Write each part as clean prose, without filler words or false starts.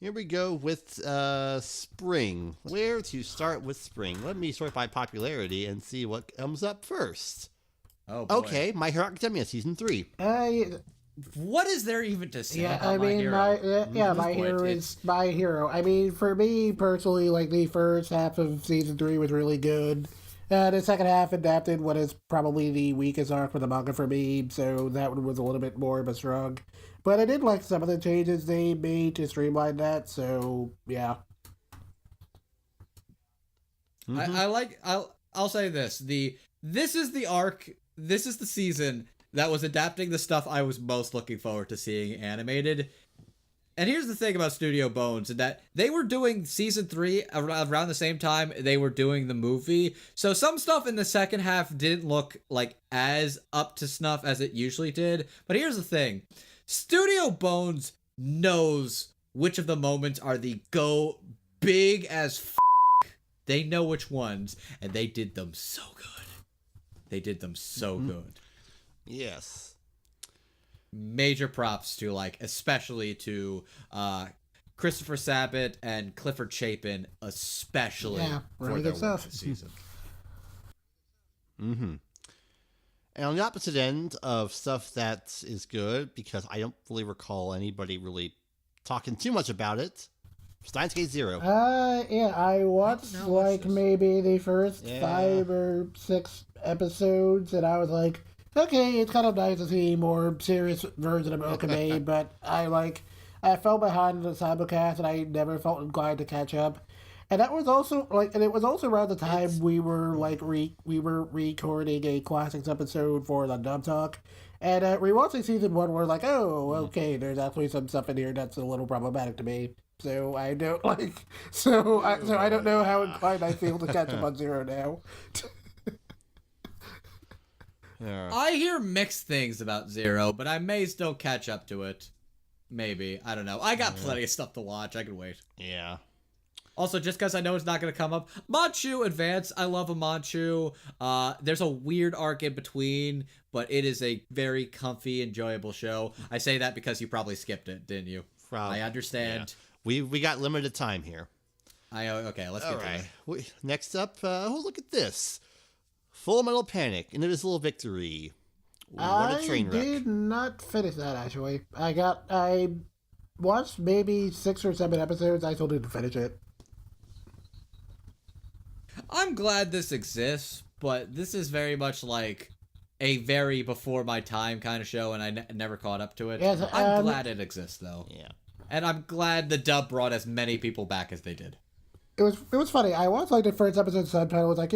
Here we go with spring. Where to start with spring? Let me sort by popularity and see what comes up first. Oh boy. Okay, My Hero Academia Season 3. What is there even to say Yeah, about I My mean, Hero? My Hero is My Hero. I mean, for me personally, like the first half of season 3 was really good. The second half adapted what is probably the weakest arc for the manga for me, so that one was a little bit more of a shrug. But I did like some of the changes they made to streamline that, so yeah. Mm-hmm. I'll say this. This is the arc, this is the season that was adapting the stuff I was most looking forward to seeing animated. And here's the thing about Studio Bones, that they were doing season 3 around the same time they were doing the movie. So some stuff in the second half didn't look like as up to snuff as it usually did. But here's the thing. Studio Bones knows which of the moments are the go big as They know which ones, and they did them so good. They did them so good. Yes. Major props to, like, especially to Christopher Sabat and Clifford Chapin, especially really good stuff this season. Mm-hmm. And on the opposite end of stuff that is good, because I don't really recall anybody really talking too much about it, Steins Gate Zero. I watched maybe the first 5 or 6 episodes, and I was like, okay, it's kind of nice to see a more serious version of Okame, but I fell behind the simulcast, and I never felt inclined to catch up. And that was also it was also around the time we were recording a classics episode for the Dub Talk. And rewatching season 1, we're like, oh, okay, there's actually some stuff in here that's a little problematic to me. So I don't I don't know how inclined I feel to catch up on Zero now. Yeah. I hear mixed things about Zero, but I may still catch up to it. Maybe. I don't know. I got plenty of stuff to watch. I can wait. Yeah. Also, just because I know it's not going to come up, Manchu Advance. I love a Manchu. There's a weird arc in between, but it is a very comfy, enjoyable show. I say that because you probably skipped it, didn't you? Probably. I understand. Yeah. We got limited time here. Okay, let's get to it. Next up, look at this. Full Metal Panic, Indivisible Victory. What a train wreck. I did not finish that, actually. I watched maybe 6 or 7 episodes. I still didn't finish it. I'm glad this exists, but this is very much like a very before my time kind of show, and I never caught up to it. Yes, I'm glad it exists, though. Yeah. And I'm glad the dub brought as many people back as they did. It was funny. I watched the first episode subtitled. Like,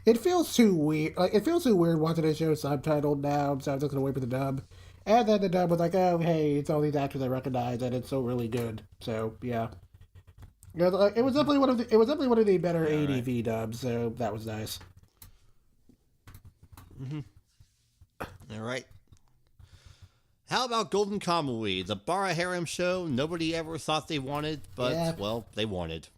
it feels too weird. Like, it feels too weird watching this show subtitled now. So I'm just gonna wait for the dub. And then the dub was like, oh hey, it's all these actors I recognize, and it's so really good. So yeah, it was definitely one of the better ADV dubs. So that was nice. Mm-hmm. All right. How about Golden Kamuy, the Bara Harem show nobody ever thought they wanted, but well, they wanted.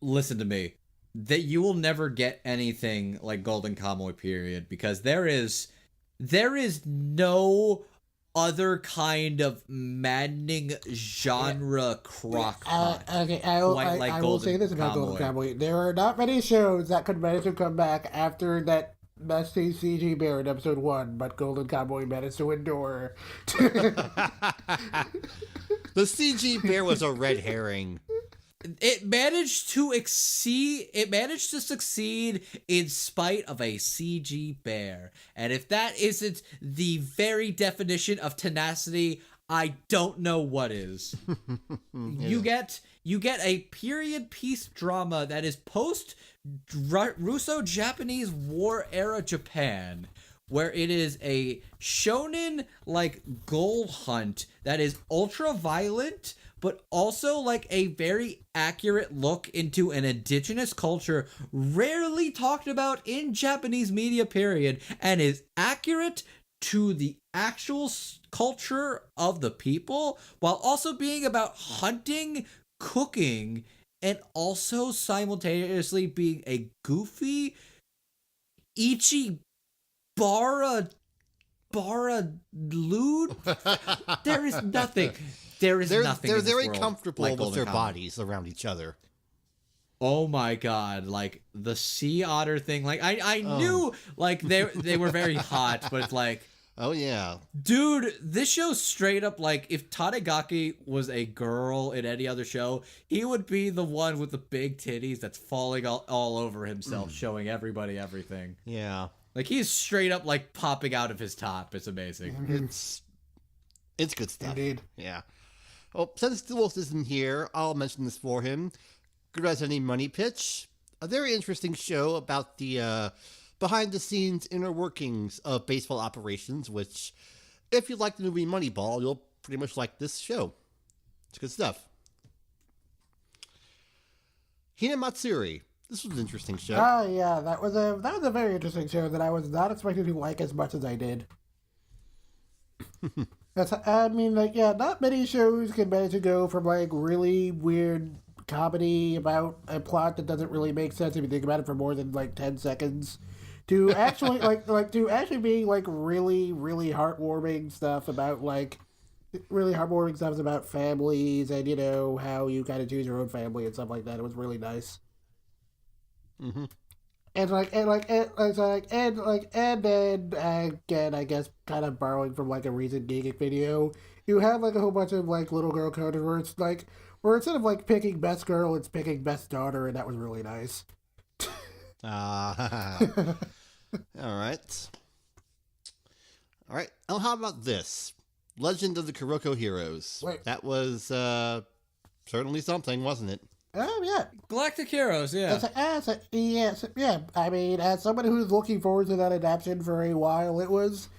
Listen to me. That you will never get anything like Golden Kamuy period, because there is no other kind of maddening genre crockpot. Okay, I will say this about Golden Kamuy. There are not many shows that could manage to come back after that messy CG bear in episode 1, but Golden Kamuy managed to endure. The CG bear was a red herring. It managed to succeed in spite of a CG bear. And if that isn't the very definition of tenacity, I don't know what is. You get a period piece drama that is post Russo-Japanese War era Japan, where it is a shonen like goal hunt that is ultra violent, but also like a very accurate look into an indigenous culture rarely talked about in Japanese media period, and is accurate to the actual culture of the people, while also being about hunting, cooking, and also simultaneously being a goofy Ichibara lewd. There is nothing. there is nothing. They're in this very world comfortable like with Golden their Comet. bodies around each other. Oh my god, like the sea otter thing, like I knew like they were very hot, but it's like, oh yeah, dude, this show straight up, like if Tadagaki was a girl in any other show, he would be the one with the big titties that's falling all over himself, showing everybody everything. Yeah. Like he's straight up like popping out of his top. It's amazing. It's good stuff. Indeed. Yeah. Well, since Wolf isn't here, I'll mention this for him. Good as any money pitch. A very interesting show about the behind-the-scenes inner workings of baseball operations, which, if you like the movie Moneyball, you'll pretty much like this show. It's good stuff. Hinamatsuri. This was an interesting show. Oh yeah, that was a very interesting show that I was not expecting to like as much as I did. I mean, like, yeah, not many shows can manage to go from like really weird comedy about a plot that doesn't really make sense if you think about it for more than like 10 seconds to actually to actually being like really heartwarming stuff about families and, you know, how you kind of choose your own family and stuff like that. It was really nice. Mm-hmm. And then again, I guess kind of borrowing from like a recent Geekic video, you have like a whole bunch of like little girl characters where it's like, where instead of like picking best girl, it's picking best daughter, and that was really nice. All right. Oh, how about this? Legend of the Kuroko Heroes. Wait. That was certainly something, wasn't it? Yeah. Galactic Heroes, yeah. Yeah. I mean, as somebody who's looking forward to that adaptation for a while, it was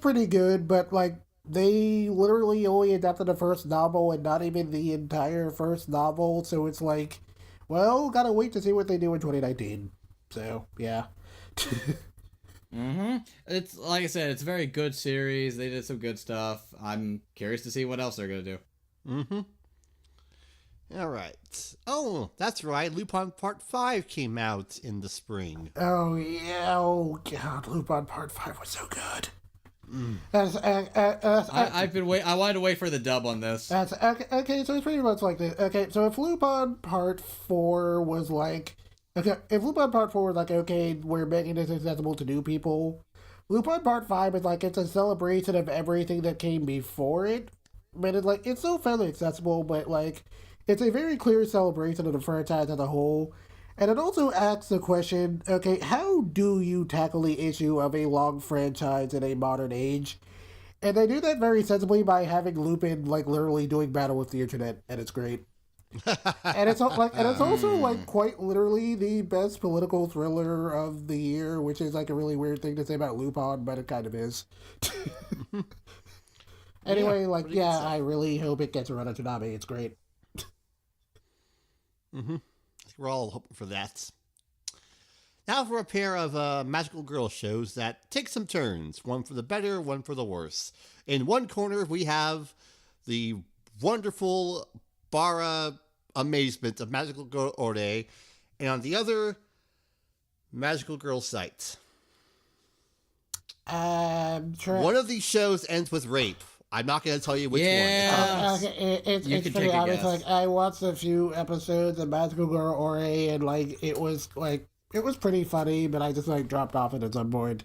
pretty good, but like, they literally only adapted the first novel and not even the entire first novel, so it's like, well, gotta wait to see what they do in 2019. So, yeah. It's, like I said, it's a very good series. They did some good stuff. I'm curious to see what else they're gonna do. All right. Oh, that's right. Lupin Part 5 came out in the spring. Oh, yeah. Oh, God. Lupin Part 5 was so good. I wanted to wait for the dub on this. Okay, so it's pretty much like this. Okay, so if Lupin Part 4 was like... Okay, if Lupin Part 4 was like, okay, we're making this accessible to new people, Lupin Part 5 is like, it's a celebration of everything that came before it. But it's still fairly accessible, but like, it's a very clear celebration of the franchise as a whole. And it also asks the question, okay, how do you tackle the issue of a long franchise in a modern age? And they do that very sensibly by having Lupin, like, literally doing battle with the internet, and it's great. And it's also like quite literally the best political thriller of the year, which is like a really weird thing to say about Lupin, but it kind of is. Anyway, I really hope it gets around to Tsunami. It's great. We're all hoping for that. Now for a pair of magical girl shows that take some turns, one for the better, one for the worse. In one corner, we have the wonderful Bara amazement of Magical Girl Ore, and on the other, Magical Girl Sight. One of these shows ends with rape. I'm not going to tell you which one. It's pretty obvious. Like, I watched a few episodes of Magical Girl Ore, and like it was pretty funny, but I just like dropped off it at some point.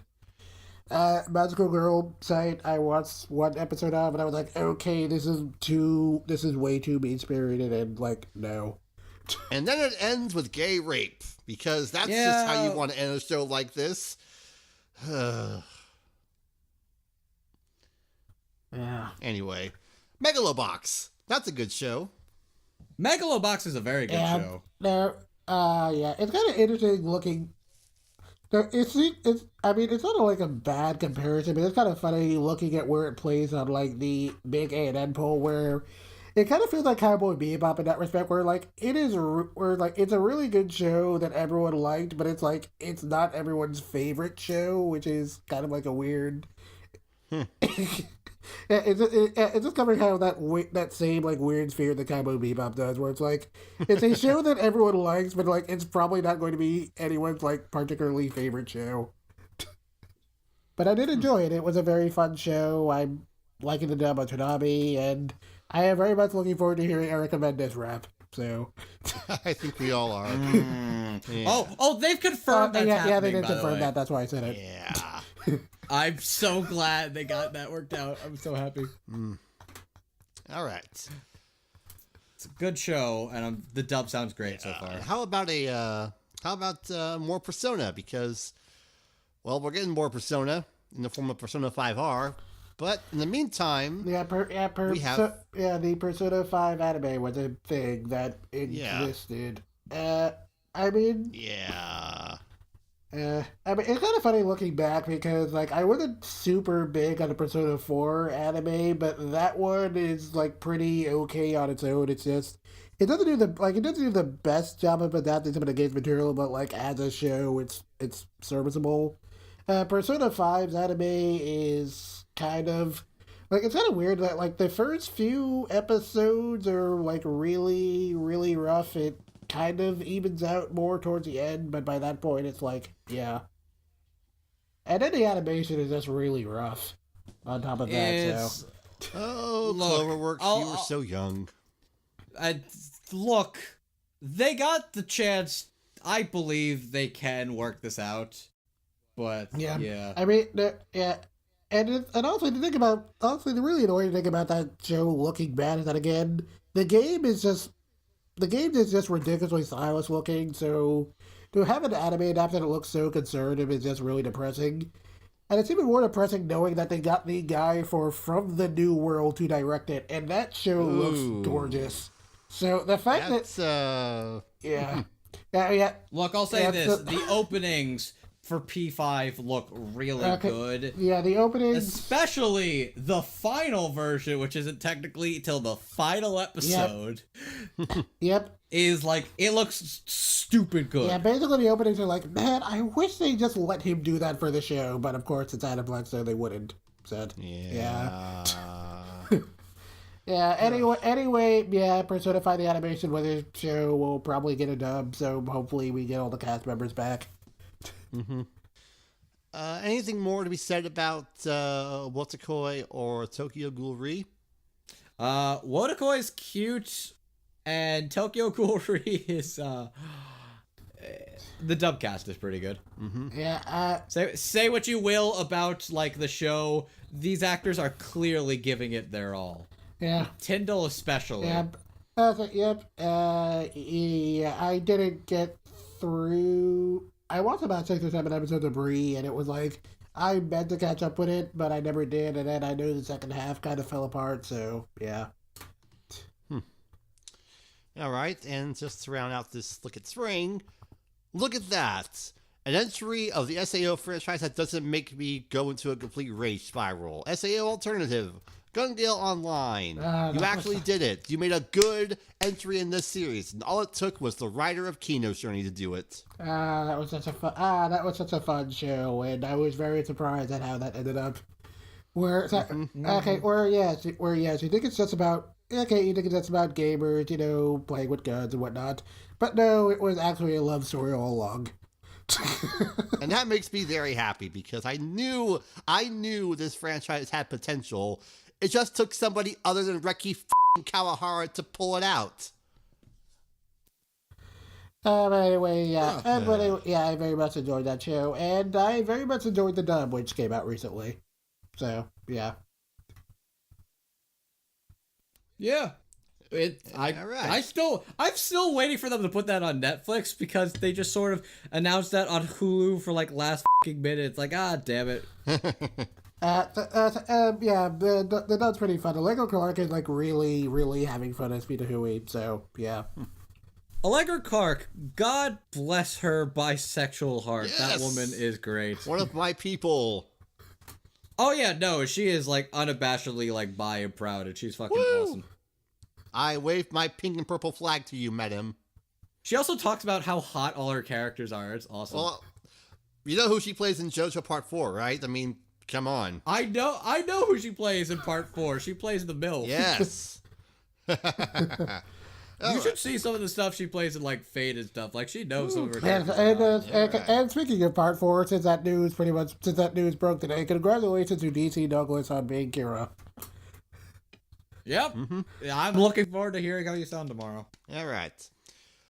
Magical Girl Sight, I watched one episode of, and I was like, okay, this is way too mean-spirited, and like, no. And then it ends with gay rape, because that's just how you want to end a show like this. Yeah. Anyway, Megalobox. That's a good show. Megalobox is a very good show. It's kind of interesting looking. It's not like a bad comparison, but it's kind of funny looking at where it plays on like the big A&N poll, where it kind of feels like Cowboy Bebop in that respect, where like it's a really good show that everyone liked, but it's like it's not everyone's favorite show, which is kind of like a weird. It's just covering kind of that same like weird sphere that Cowboy Bebop does, where it's like it's a show that everyone likes, but like it's probably not going to be anyone's like particularly favorite show. But I did enjoy it. It was a very fun show. I'm liking the dub on Toonami, and I am very much looking forward to hearing Erica Mendez rap. So, I think we all are. Yeah. Oh, they've confirmed that's happening. Yeah, they did by the confirm way. that. That's why I said it. Yeah. I'm so glad they got that worked out. I'm so happy. All right. It's a good show, and the dub sounds great so far. How about more Persona? Because, well, we're getting more Persona in the form of Persona 5R. But in the meantime, the Persona 5 anime was a thing that existed. I mean, it's kind of funny looking back because, like, I wasn't super big on the Persona 4 anime, but that one is, like, pretty okay on its own. It's just, it doesn't do the best job of adapting some of the game's material, but, like, as a show, it's serviceable. Persona 5's anime is kind of, like, it's kind of weird that, like, the first few episodes are, like, really, really rough. It kind of evens out more towards the end, but by that point, it's like, yeah. And then the animation is just really rough on top of that, so. Oh, Look, Cloverworks, you were so young. Look, they got the chance. I believe they can work this out. But, yeah. I mean, yeah. And also, the really annoying thing about that show looking bad is that, again, the game is just ridiculously stylish looking, so to have an anime adaptation that looks so conservative is just really depressing. And it's even more depressing knowing that they got the guy From the New World to direct it, and that show looks gorgeous. So the fact Yeah. Look, I'll say this. The openings for P5 look really good. Yeah, the openings... Especially the final version, which isn't technically till the final episode. Yep. Is like, it looks stupid good. Yeah, basically the openings are like, man, I wish they just let him do that for the show, but of course it's Adam Black, so they wouldn't. Said. Yeah. Yeah, anyway, yeah, Persona 5 the animation with the show will probably get a dub, so hopefully we get all the cast members back. Anything more to be said about Wotakoi or Tokyo Ghoul Re? Wotakoi is cute, and Tokyo Ghoul Re is the dub cast is pretty good. Yeah. Say what you will about like the show, these actors are clearly giving it their all. Yeah. Tyndall especially. Yep. Yep. Yeah, I didn't get through. I watched about 6 or 7 episodes of Brie, and it was like, I meant to catch up with it, but I never did, and then I knew the second half kind of fell apart, so, yeah. All right, and just to round out this look at spring, look at that. An entry of the SAO franchise that doesn't make me go into a complete rage spiral. SAO Alternative. Gun Gale Online. You actually did it. You made a good entry in this series, and all it took was the writer of Kino's Journey to do it. That was such a fun show, and I was very surprised at how that ended up. You think it's just about gamers, you know, playing with guns and whatnot, but no, it was actually a love story all along. And that makes me very happy because I knew this franchise had potential. It just took somebody other than Reki Kawahara to pull it out. But anyway, yeah. I very much enjoyed that show, and I very much enjoyed the dub, which came out recently. So, yeah. Yeah. I'm still waiting for them to put that on Netflix because they just sort of announced that on Hulu for like last minute. It's like, damn it. The dub's pretty fun. Allegra Clark is like really, really having fun as Peter Hui, so yeah. Allegra Clark, God bless her bisexual heart. Yes! That woman is great. One of my people. Oh yeah, no, she is like unabashedly like bi and proud, and she's fucking awesome. I waved my pink and purple flag to you, madam. She also talks about how hot all her characters are. It's awesome. Well, you know who she plays in JoJo Part 4, right? I mean, come on. I know who she plays in Part 4. She plays the MILF. Yes. You should see some of the stuff she plays in like Fate and stuff. Like she knows some of her characters. And speaking of Part 4, since that news broke today, congratulations to DC Douglas on being Kira. Yep. I'm looking forward to hearing how you sound tomorrow. All right.